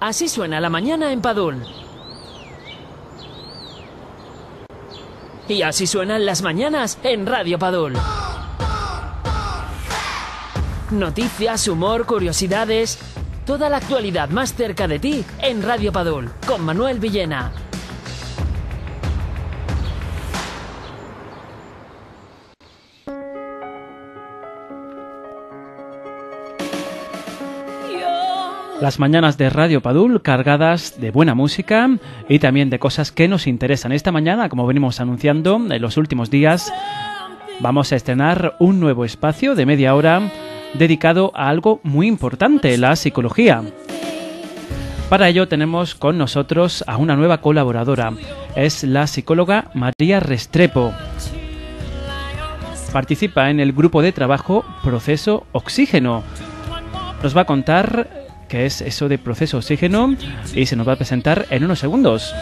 Así suena la mañana en Padul. Y así suenan las mañanas en Radio Padul. Noticias, humor, curiosidades, toda la actualidad más cerca de ti en Radio Padul, con Manuel Villena. Las mañanas de Radio Padul cargadas de buena música y también de cosas que nos interesan. Esta mañana, como venimos anunciando en los últimos días, vamos a estrenar un nuevo espacio de media hora dedicado a algo muy importante, la psicología. Para ello tenemos con nosotros a una nueva colaboradora. Es la psicóloga María Restrepo. Participa en el grupo de trabajo Proceso Oxígeno. Nos va a contar qué es eso de Proceso Oxígeno y se nos va a presentar en unos segundos.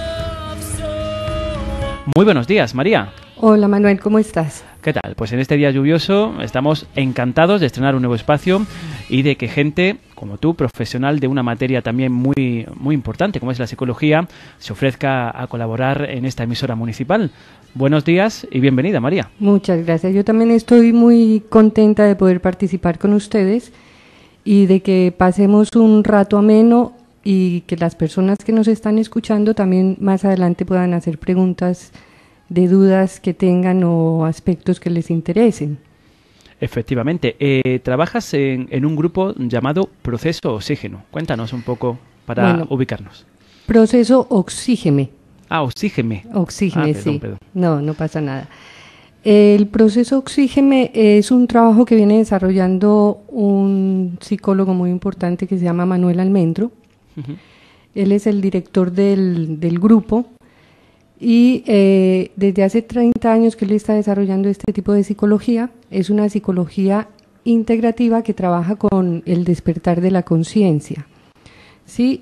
Muy buenos días, María. Hola, Manuel, ¿cómo estás? ¿Qué tal? Pues en este día lluvioso estamos encantados de estrenar un nuevo espacio y de que gente como tú, profesional de una materia también muy importante como es la psicología, se ofrezca a colaborar en esta emisora municipal. Buenos días y bienvenida, María. Muchas gracias. Yo también estoy muy contenta de poder participar con ustedes y de que pasemos un rato ameno y que las personas que nos están escuchando también más adelante puedan hacer preguntas de dudas que tengan o aspectos que les interesen. Efectivamente. Trabajas en un grupo llamado Proceso Oxígeno. Cuéntanos un poco para ubicarnos. Proceso Oxígeme. Ah, Oxígeme. Oxígeme, sí. Perdón. No pasa nada. El proceso Oxígeme es un trabajo que viene desarrollando un psicólogo muy importante que se llama Manuel Almendro. Uh-huh. Él es el director del grupo y desde hace 30 años que él está desarrollando este tipo de psicología. Es una psicología integrativa que trabaja con el despertar de la conciencia. ¿Sí?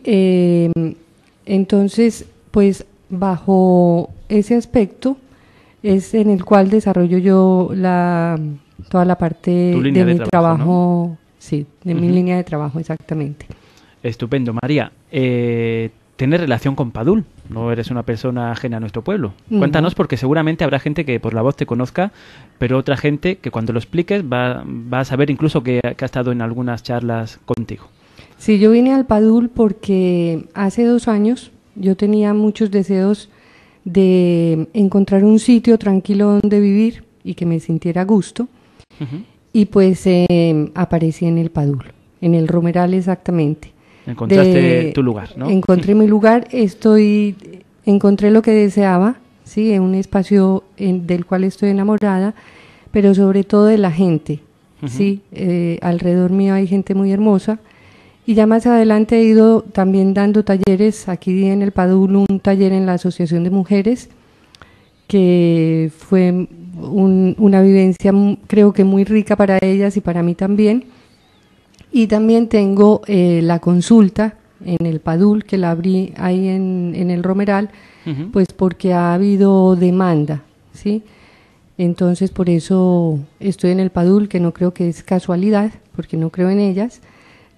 Entonces, pues bajo ese aspecto es en el cual desarrollo yo toda la parte de mi trabajo, ¿no? Sí, de mi línea de trabajo, exactamente. Estupendo, María. ¿Tienes relación con Padul? No eres una persona ajena a nuestro pueblo. Cuéntanos, porque seguramente habrá gente que por la voz te conozca, pero otra gente que cuando lo expliques va a saber incluso que ha estado en algunas charlas contigo. Sí, yo vine al Padul porque hace 2 años yo tenía muchos deseos de encontrar un sitio tranquilo donde vivir y que me sintiera a gusto. Uh-huh. Y pues aparecí en el Padul, en el Romeral exactamente. Encontraste tu lugar, ¿no? Encontré mi lugar, encontré lo que deseaba, sí, en un espacio del cual estoy enamorada, pero sobre todo de la gente, uh-huh. Sí, alrededor mío hay gente muy hermosa. Y ya más adelante he ido también dando talleres, aquí en el Padul, un taller en la Asociación de Mujeres, que fue una vivencia creo que muy rica para ellas y para mí también. Y también tengo la consulta en el Padul, que la abrí ahí en el Romeral, uh-huh. Pues porque ha habido demanda, ¿sí? Entonces por eso estoy en el Padul, que no creo que es casualidad, porque no creo en ellas.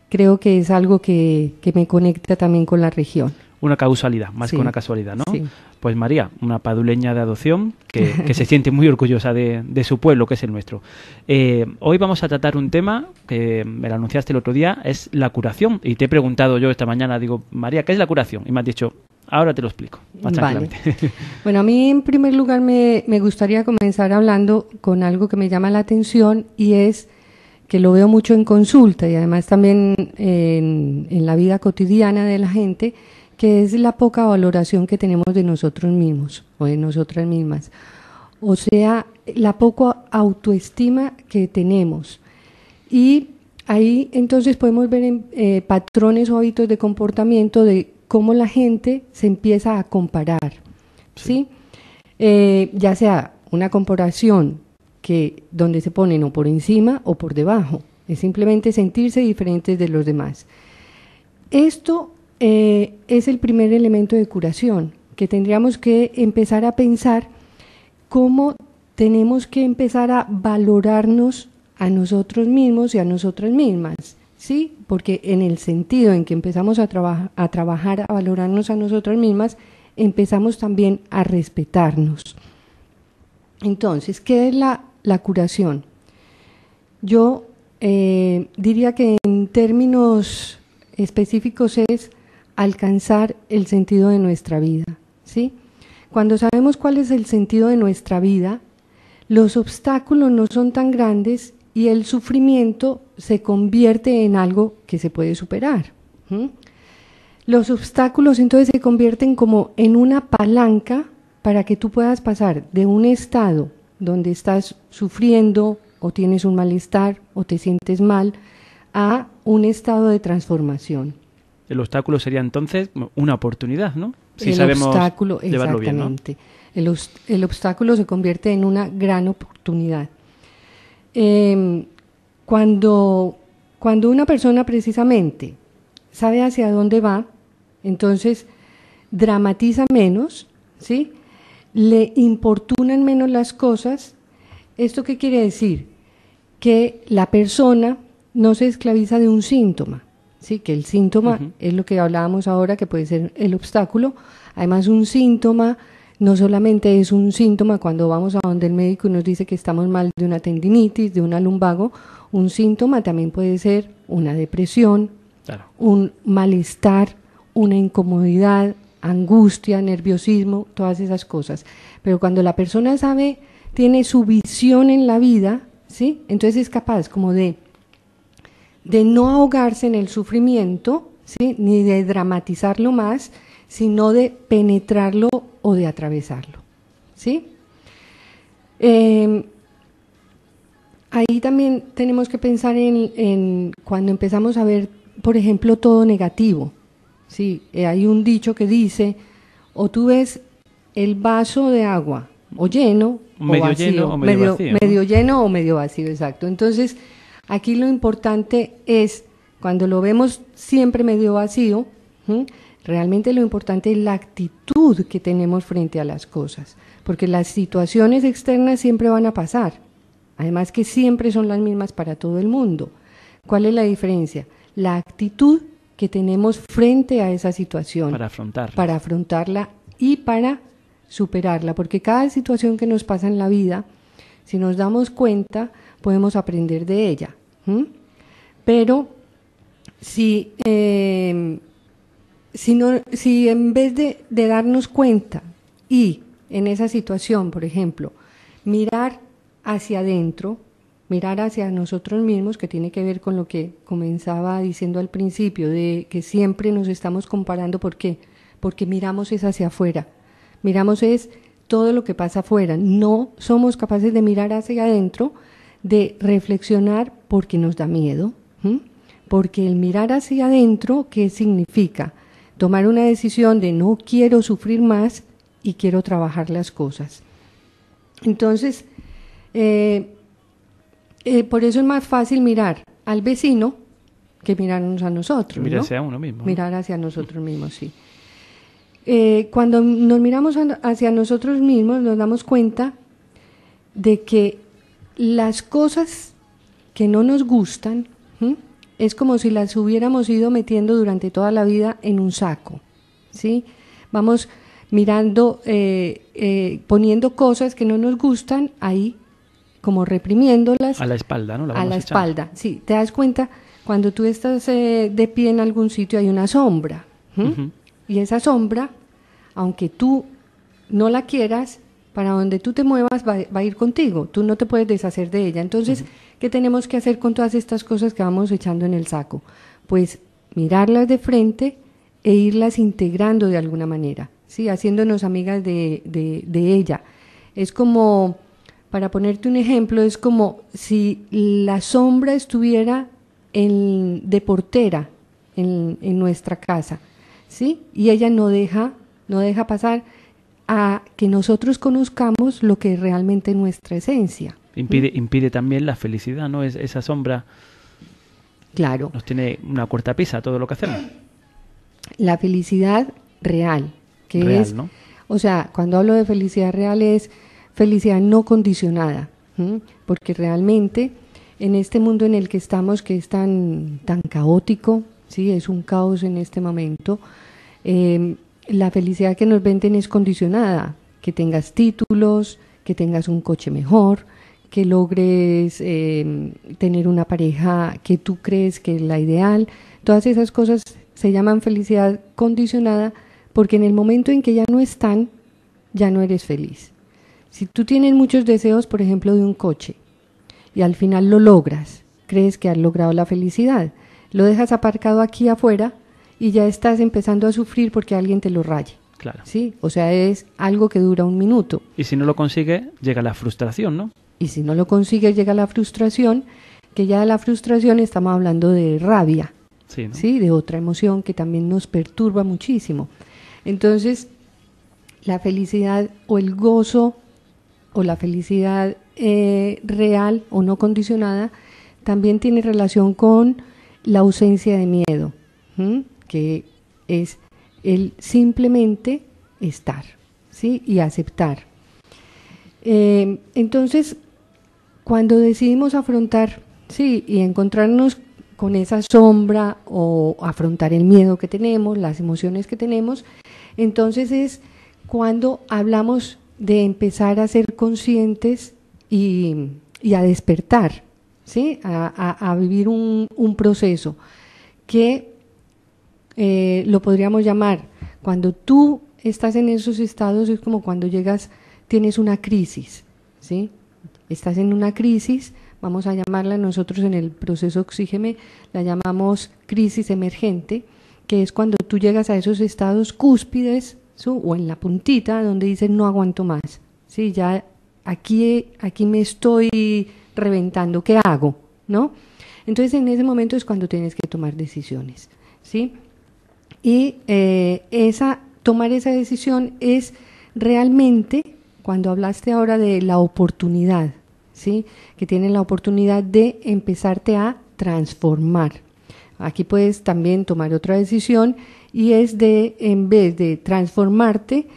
Creo que es algo que me conecta también con la región. Una causalidad, más que una casualidad, ¿no? Sí. Pues María, una paduleña de adopción que se siente muy orgullosa de su pueblo, que es el nuestro. Hoy vamos a tratar un tema que me lo anunciaste el otro día, es la curación. Y te he preguntado yo esta mañana, digo, María, ¿qué es la curación? Y me has dicho, ahora te lo explico, más tranquilamente. Bueno, a mí en primer lugar me gustaría comenzar hablando con algo que me llama la atención y es que lo veo mucho en consulta y además también en la vida cotidiana de la gente, que es la poca valoración que tenemos de nosotros mismos o de nosotras mismas. O sea, la poca autoestima que tenemos. Y ahí entonces podemos ver patrones o hábitos de comportamiento de cómo la gente se empieza a comparar, ¿sí? Ya sea una comparación donde se ponen o por encima o por debajo, es simplemente sentirse diferentes de los demás. Esto es el primer elemento de curación, que tendríamos que empezar a pensar cómo tenemos que empezar a valorarnos a nosotros mismos y a nosotras mismas, ¿sí? Porque en el sentido en que empezamos a trabajar, a valorarnos a nosotras mismas, empezamos también a respetarnos. Entonces, ¿qué es la curación? Yo diría que en términos específicos es alcanzar el sentido de nuestra vida, ¿sí? Cuando sabemos cuál es el sentido de nuestra vida, los obstáculos no son tan grandes y el sufrimiento se convierte en algo que se puede superar. Los obstáculos entonces se convierten como en una palanca para que tú puedas pasar de un estado donde estás sufriendo o tienes un malestar o te sientes mal a un estado de transformación. El obstáculo sería entonces una oportunidad, ¿no? Si El sabemos obstáculo, llevarlo bien, ¿no? exactamente. El obstáculo se convierte en una gran oportunidad. Cuando una persona precisamente sabe hacia dónde va, entonces dramatiza menos, ¿sí? Le importunan menos las cosas. ¿Esto qué quiere decir? Que la persona no se esclaviza de un síntoma, ¿sí? Que el síntoma es lo que hablábamos ahora, que puede ser el obstáculo. Además, un síntoma no solamente es un síntoma cuando vamos a donde el médico y nos dice que estamos mal de una tendinitis, de una lumbago. Un síntoma también puede ser una depresión, claro, un malestar, una incomodidad, angustia, nerviosismo, todas esas cosas. Pero cuando la persona sabe, tiene su visión en la vida, ¿sí? Entonces es capaz como de no ahogarse en el sufrimiento, ¿sí? Ni de dramatizarlo más, sino de penetrarlo o de atravesarlo, ¿sí? Ahí también tenemos que pensar en cuando empezamos a ver, por ejemplo, todo negativo, ¿sí? Hay un dicho que dice, o tú ves el vaso de agua o lleno medio o vacío, lleno o medio vacío, ¿no? medio lleno o medio vacío, exacto. Entonces, aquí lo importante es, cuando lo vemos siempre medio vacío, realmente lo importante es la actitud que tenemos frente a las cosas, porque las situaciones externas siempre van a pasar, además que siempre son las mismas para todo el mundo. ¿Cuál es la diferencia? La actitud que tenemos frente a esa situación. Para afrontarla. Para afrontarla y para superarla, porque cada situación que nos pasa en la vida, si nos damos cuenta, podemos aprender de ella. Pero si en vez de darnos cuenta y en esa situación, por ejemplo, mirar hacia adentro, mirar hacia nosotros mismos, que tiene que ver con lo que comenzaba diciendo al principio, de que siempre nos estamos comparando, ¿por qué? Porque miramos es hacia afuera, miramos es todo lo que pasa afuera, no somos capaces de mirar hacia adentro, de reflexionar porque nos da miedo, porque el mirar hacia adentro, ¿qué significa? Tomar una decisión de no quiero sufrir más y quiero trabajar las cosas. Entonces, por eso es más fácil mirar al vecino que mirarnos a nosotros. Mirar ¿no? hacia uno mismo. Mirar hacia nosotros mismos, sí. Cuando nos miramos hacia nosotros mismos, nos damos cuenta de que las cosas que no nos gustan, es como si las hubiéramos ido metiendo durante toda la vida en un saco, ¿sí? Vamos mirando, poniendo cosas que no nos gustan ahí, como reprimiéndolas. A la espalda, ¿no? A la espalda, sí. Te das cuenta, cuando tú estás de pie en algún sitio hay una sombra, y esa sombra, aunque tú no la quieras, para donde tú te muevas va a ir contigo, tú no te puedes deshacer de ella. Entonces, ¿qué tenemos que hacer con todas estas cosas que vamos echando en el saco? Pues mirarlas de frente e irlas integrando de alguna manera, ¿sí? Haciéndonos amigas de ella. Es como, para ponerte un ejemplo, es como si la sombra estuviera de portera en nuestra casa, ¿sí? Y ella no deja pasar a que nosotros conozcamos lo que es realmente nuestra esencia. Impide también la felicidad, ¿no? Esa sombra. Claro. Nos tiene una cortapisa todo lo que hacemos. La felicidad real, que real, es, ¿no? O sea, cuando hablo de felicidad real es felicidad no condicionada, porque realmente en este mundo en el que estamos, que es tan caótico, sí, es un caos en este momento. La felicidad que nos venden es condicionada, que tengas títulos, que tengas un coche mejor, que logres tener una pareja que tú crees que es la ideal. Todas esas cosas se llaman felicidad condicionada, porque en el momento en que ya no están, ya no eres feliz. Si tú tienes muchos deseos, por ejemplo, de un coche, y al final lo logras, crees que has logrado la felicidad, lo dejas aparcado aquí afuera y ya estás empezando a sufrir porque alguien te lo raye. Claro. ¿Sí? O sea, es algo que dura un minuto. Y si no lo consigue, llega la frustración, ¿no? Y si no lo consigues, llega la frustración, que ya de la frustración estamos hablando de rabia, Sí, ¿no? ¿sí? De otra emoción que también nos perturba muchísimo. Entonces, la felicidad o el gozo o la felicidad real o no condicionada también tiene relación con la ausencia de miedo, que es el simplemente estar, ¿sí? Y aceptar. Entonces, cuando decidimos afrontar, sí, y encontrarnos con esa sombra o afrontar el miedo que tenemos, las emociones que tenemos, entonces es cuando hablamos de empezar a ser conscientes y a despertar, ¿sí? A vivir un proceso que lo podríamos llamar, cuando tú estás en esos estados, es como cuando tienes una crisis, ¿sí? Estás en una crisis, vamos a llamarla nosotros en el proceso Oxígeme, la llamamos crisis emergente, que es cuando tú llegas a esos estados cúspides, ¿sí? O en la puntita, donde dices no aguanto más, ¿sí? Ya aquí me estoy reventando, ¿qué hago? ¿No? Entonces en ese momento es cuando tienes que tomar decisiones, ¿sí? Y tomar esa decisión es realmente, cuando hablaste ahora de la oportunidad, ¿sí? Que tienes la oportunidad de empezarte a transformar. Aquí puedes también tomar otra decisión y es de, en vez de transformarte,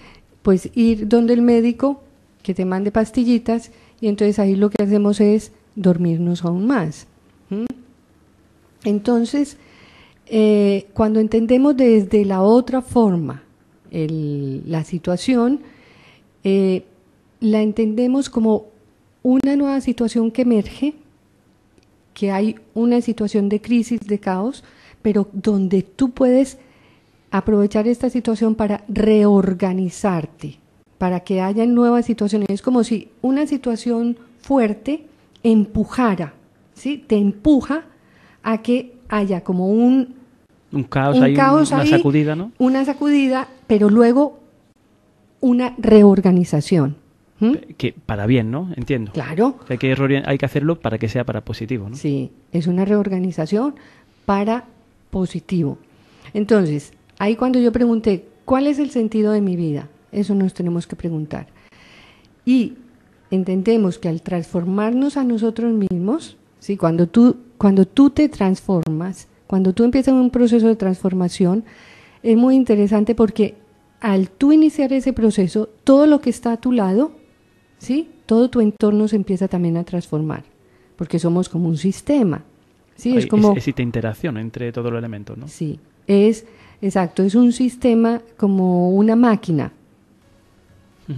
pues ir donde el médico que te mande pastillitas y entonces ahí lo que hacemos es dormirnos aún más. Entonces, cuando entendemos desde la otra forma la situación, la entendemos como una nueva situación que emerge, que hay una situación de crisis, de caos, pero donde tú puedes aprovechar esta situación para reorganizarte, para que haya nuevas situaciones. Es como si una situación fuerte empujara, ¿sí? Te empuja a que haya como un caos, una ahí, sacudida, ¿no? Una sacudida, pero luego una reorganización. Que para bien, ¿no? Entiendo. Claro. Que hay que hacerlo para que sea para positivo, ¿no? Sí, es una reorganización para positivo. Entonces, ahí cuando yo pregunté, ¿cuál es el sentido de mi vida? Eso nos tenemos que preguntar. Y entendemos que al transformarnos a nosotros mismos, ¿sí? Cuando tú te transformas, cuando tú empiezas un proceso de transformación, es muy interesante porque al tú iniciar ese proceso, todo lo que está a tu lado, ¿sí? Todo tu entorno se empieza también a transformar, porque somos como un sistema, ¿sí? Es como existe interacción entre todos los elementos, ¿no? Sí, exacto, es un sistema como una máquina.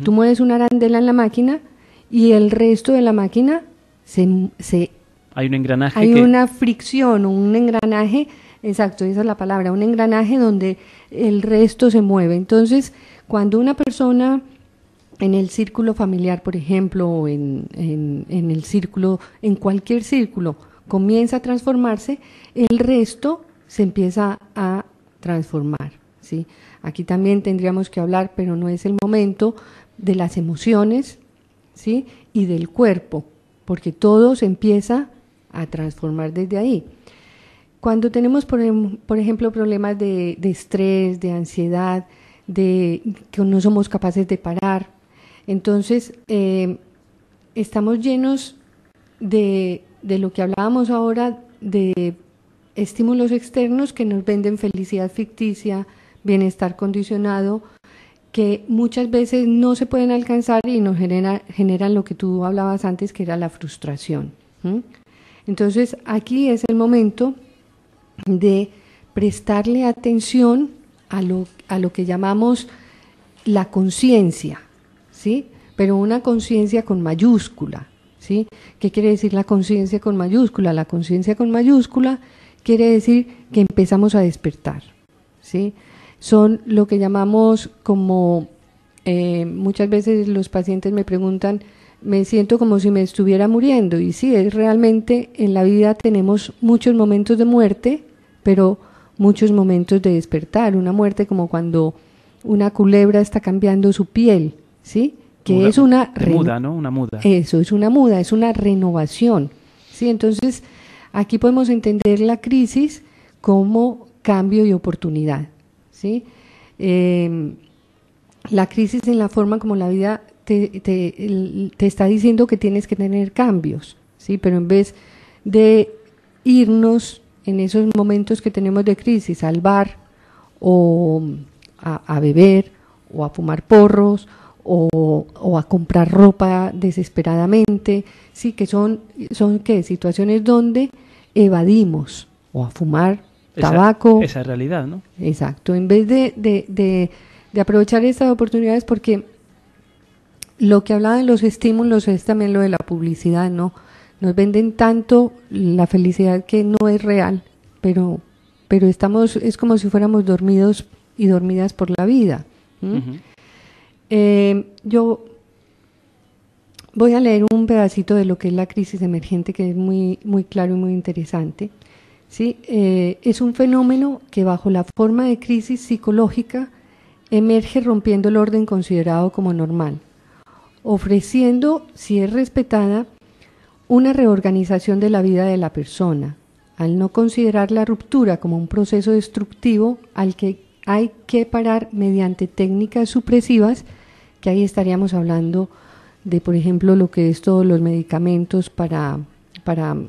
Tú mueves una arandela en la máquina y el resto de la máquina hay un engranaje. Hay una fricción, un engranaje, exacto, esa es la palabra, un engranaje donde el resto se mueve. Entonces, cuando una persona en el círculo familiar, por ejemplo, o en el círculo, en cualquier círculo, comienza a transformarse, el resto se empieza a transformar, ¿sí? Aquí también tendríamos que hablar, pero no es el momento, de las emociones, ¿sí? Y del cuerpo, porque todo se empieza a transformar desde ahí. Cuando tenemos, por ejemplo, problemas de estrés, de ansiedad, de que no somos capaces de parar, entonces estamos llenos de lo que hablábamos ahora, de estímulos externos que nos venden felicidad ficticia, bienestar condicionado, que muchas veces no se pueden alcanzar y nos generan lo que tú hablabas antes, que era la frustración. Entonces, aquí es el momento de prestarle atención a lo que llamamos la conciencia, ¿sí? Pero una conciencia con mayúscula, ¿sí? ¿Qué quiere decir la conciencia con mayúscula? La conciencia con mayúscula quiere decir que empezamos a despertar, ¿sí? Son lo que llamamos como, muchas veces los pacientes me preguntan, me siento como si me estuviera muriendo, y sí, es realmente en la vida tenemos muchos momentos de muerte, pero muchos momentos de despertar. Una muerte como cuando una culebra está cambiando su piel, ¿sí? Que es una muda, ¿no? Una muda. Eso, es una muda, es una renovación, ¿sí? Entonces, aquí podemos entender la crisis como cambio y oportunidad, ¿sí? La crisis en la forma como la vida te está diciendo que tienes que tener cambios, ¿sí? Pero en vez de irnos en esos momentos que tenemos de crisis al bar o a beber o a fumar porros o a comprar ropa desesperadamente, sí, que son ¿qué? Situaciones donde evadimos, o a fumar tabaco. Esa realidad, ¿no? Exacto, en vez de aprovechar estas oportunidades, porque lo que hablaba de los estímulos es también lo de la publicidad, ¿no? Nos venden tanto la felicidad que no es real, pero estamos, es como si fuéramos dormidos y dormidas por la vida. Yo voy a leer un pedacito de lo que es la crisis emergente, que es muy, muy claro y muy interesante. ¿Sí? Es un fenómeno que bajo la forma de crisis psicológica emerge rompiendo el orden considerado como normal, ofreciendo, si es respetada, una reorganización de la vida de la persona, al no considerar la ruptura como un proceso destructivo al que hay que parar mediante técnicas supresivas, que ahí estaríamos hablando de, por ejemplo, lo que es todos los medicamentos para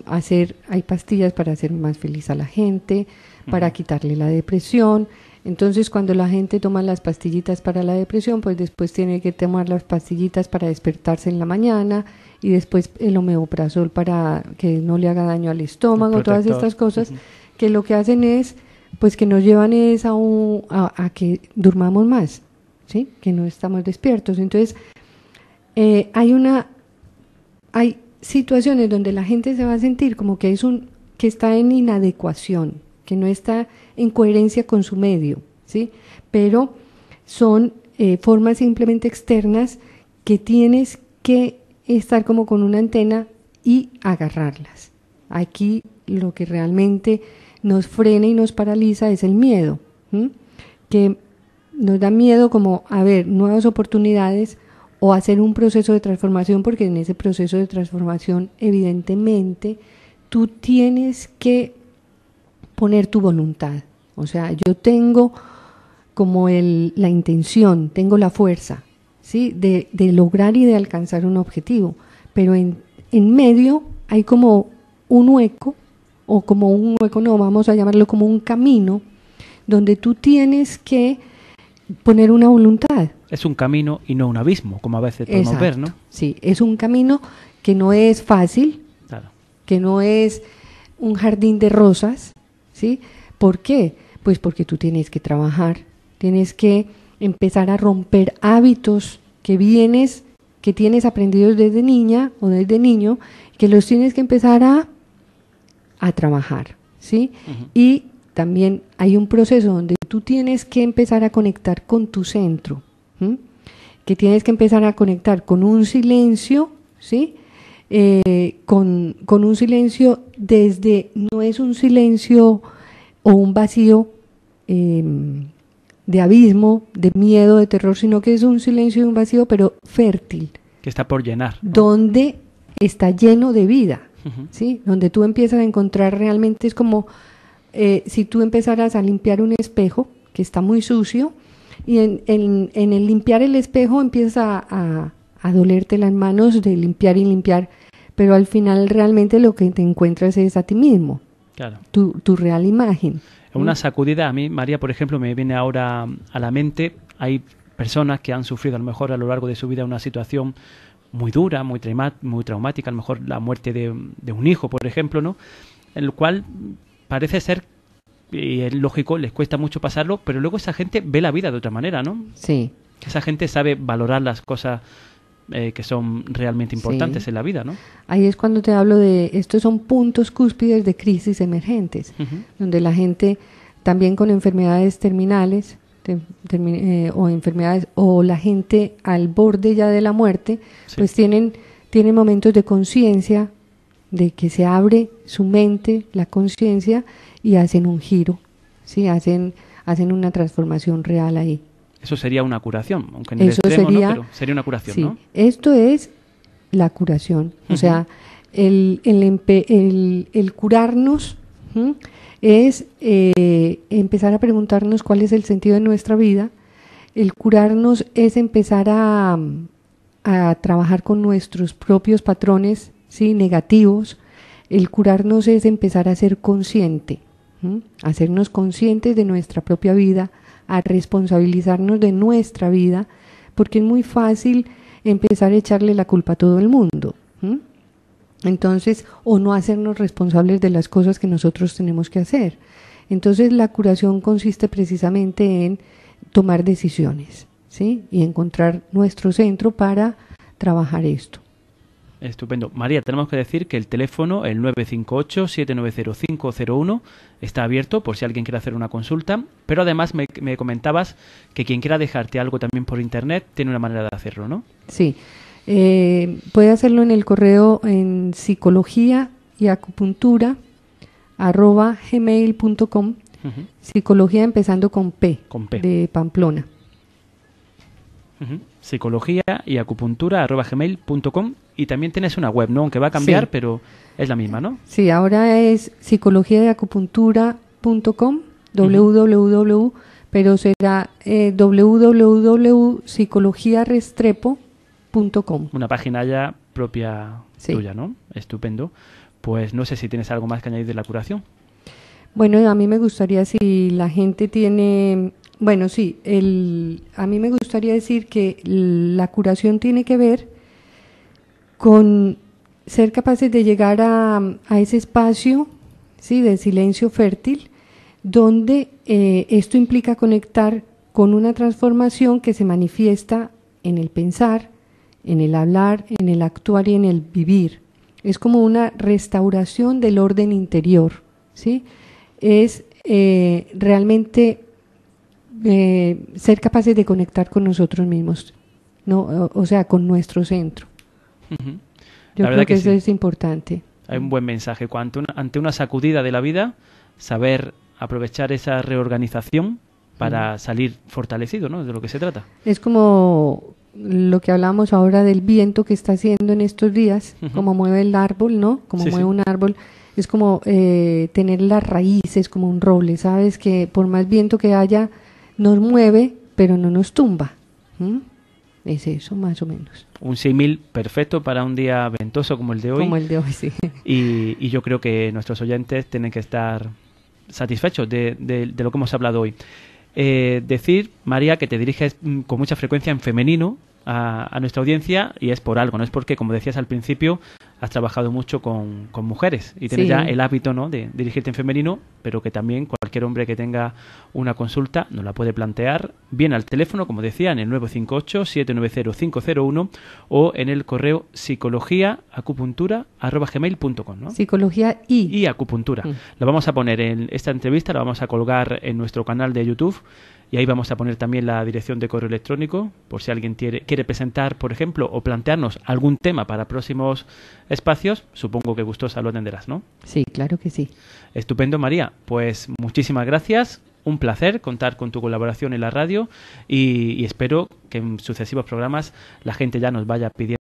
hacer, hay pastillas para hacer más feliz a la gente, para quitarle la depresión. Entonces, cuando la gente toma las pastillitas para la depresión, pues después tiene que tomar las pastillitas para despertarse en la mañana, y después el omeprazol para que no le haga daño al estómago, todas estas cosas que lo que hacen es, pues que nos llevan es a que durmamos más, ¿sí? Que no estamos despiertos. Entonces, hay situaciones donde la gente se va a sentir como que que está en inadecuación, que no está en coherencia con su medio, ¿sí? Pero son formas simplemente externas que tienes que estar como con una antena y agarrarlas. Aquí lo que realmente nos frena y nos paraliza es el miedo, que nos da miedo como a ver nuevas oportunidades o hacer un proceso de transformación, porque en ese proceso de transformación evidentemente tú tienes que poner tu voluntad. O sea, yo tengo como la intención, tengo la fuerza, ¿sí? de lograr y de alcanzar un objetivo, pero en medio hay como un hueco, o como un hueco, no, vamos a llamarlo como un camino, donde tú tienes que poner una voluntad. Es un camino y no un abismo, como a veces podemos ver, ¿no? Sí, es un camino que no es fácil, claro, que no es un jardín de rosas, ¿sí? ¿Por qué? Pues porque tú tienes que trabajar, tienes que empezar a romper hábitos que tienes aprendidos desde niña o desde niño, que los tienes que empezar a trabajar, ¿sí? Y también hay un proceso donde tú tienes que empezar a conectar con tu centro, que tienes que empezar a conectar con un silencio, ¿sí? Con un silencio no es un silencio o un vacío de abismo, de miedo, de terror, sino que es un silencio y un vacío, pero fértil. Que está por llenar, ¿no? Donde está lleno de vida, ¿sí? Donde tú empiezas a encontrar realmente, es como si tú empezaras a limpiar un espejo que está muy sucio, y en el limpiar el espejo empieza a dolerte las manos de limpiar y limpiar, pero al final realmente lo que te encuentras es a ti mismo, claro, tu real imagen. Una sacudida, a mí, María, por ejemplo, me viene ahora a la mente, hay personas que han sufrido a lo mejor a lo largo de su vida una situación muy dura, muy traumática, a lo mejor la muerte de un hijo, por ejemplo, ¿no? En el cual parece ser, y es lógico, les cuesta mucho pasarlo, pero luego esa gente ve la vida de otra manera, ¿no? Sí. Esa gente sabe valorar las cosas que son realmente importantes en la vida, ¿no? Ahí es cuando te hablo de, estos son puntos cúspides de crisis emergentes, donde la gente también con enfermedades terminales o enfermedades, o la gente al borde ya de la muerte, pues tienen momentos de conciencia, de que se abre su mente, la conciencia, y hacen un giro, ¿sí? Hacen una transformación real ahí. Eso sería una curación, aunque en el Eso extremo, sería, ¿no? Pero sería una curación, sí, ¿no? Esto es la curación. O sea, el curarnos es empezar a preguntarnos cuál es el sentido de nuestra vida. El curarnos es empezar a trabajar con nuestros propios patrones, ¿sí?, negativos. El curarnos es empezar a ser consciente, hacernos conscientes de nuestra propia vida, a responsabilizarnos de nuestra vida, porque es muy fácil empezar a echarle la culpa a todo el mundo. Entonces, o no hacernos responsables de las cosas que nosotros tenemos que hacer. Entonces, la curación consiste precisamente en tomar decisiones, ¿sí?, y encontrar nuestro centro para trabajar esto. Estupendo. María, tenemos que decir que el teléfono, el 958-790-501, está abierto por si alguien quiere hacer una consulta, pero además me comentabas que quien quiera dejarte algo también por internet tiene una manera de hacerlo, ¿no? Sí. Puede hacerlo en el correo en psicología y acupuntura @gmail.com. Psicología empezando con P, de Pamplona. Psicología y acupuntura @gmail.com. Y también tienes una web, ¿no? Aunque va a cambiar, pero es la misma, ¿no? Sí, ahora es psicología y acupuntura.com, www, pero será www.psicologiarestrepo.com. Una página ya propia tuya, ¿no? Estupendo. Pues no sé si tienes algo más que añadir de la curación. Bueno, a mí me gustaría, si la gente tiene... Bueno, sí, a mí me gustaría decir que la curación tiene que ver con ser capaces de llegar a ese espacio, ¿sí?, de silencio fértil, donde esto implica conectar con una transformación que se manifiesta en el pensar, en el hablar, en el actuar y en el vivir. Es como una restauración del orden interior, ¿sí? Es realmente ser capaces de conectar con nosotros mismos, ¿no? O sea, con nuestro centro. Yo creo que eso es importante. Hay un buen mensaje. Ante una sacudida de la vida, saber aprovechar esa reorganización para salir fortalecido, ¿no? De lo que se trata. Es como lo que hablamos ahora del viento que está haciendo en estos días, como mueve el árbol, ¿no? Como mueve un árbol. Es como tener las raíces como un roble, ¿sabes? Que por más viento que haya, nos mueve, pero no nos tumba. Es eso, más o menos. Un símil perfecto para un día ventoso como el de hoy. Como el de hoy, sí. Y yo creo que nuestros oyentes tienen que estar satisfechos de lo que hemos hablado hoy. Decir, María, que te diriges con mucha frecuencia en femenino a nuestra audiencia, y es por algo, no es porque, como decías al principio, has trabajado mucho con mujeres y tienes ya el hábito, ¿no?, de dirigirte en femenino, pero que también cualquier hombre que tenga una consulta nos la puede plantear bien al teléfono, como decía, en el 958-790-501 o en el correo psicologiaacupuntura@gmail.com, ¿no? Psicología y acupuntura. Lo vamos a poner en esta entrevista, la vamos a colgar en nuestro canal de YouTube. Y ahí vamos a poner también la dirección de correo electrónico, por si alguien quiere presentar, por ejemplo, o plantearnos algún tema para próximos espacios. Supongo que gustosa lo atenderás, ¿no? Sí, claro que sí. Estupendo, María. Pues muchísimas gracias. Un placer contar con tu colaboración en la radio y espero que en sucesivos programas la gente ya nos vaya pidiendo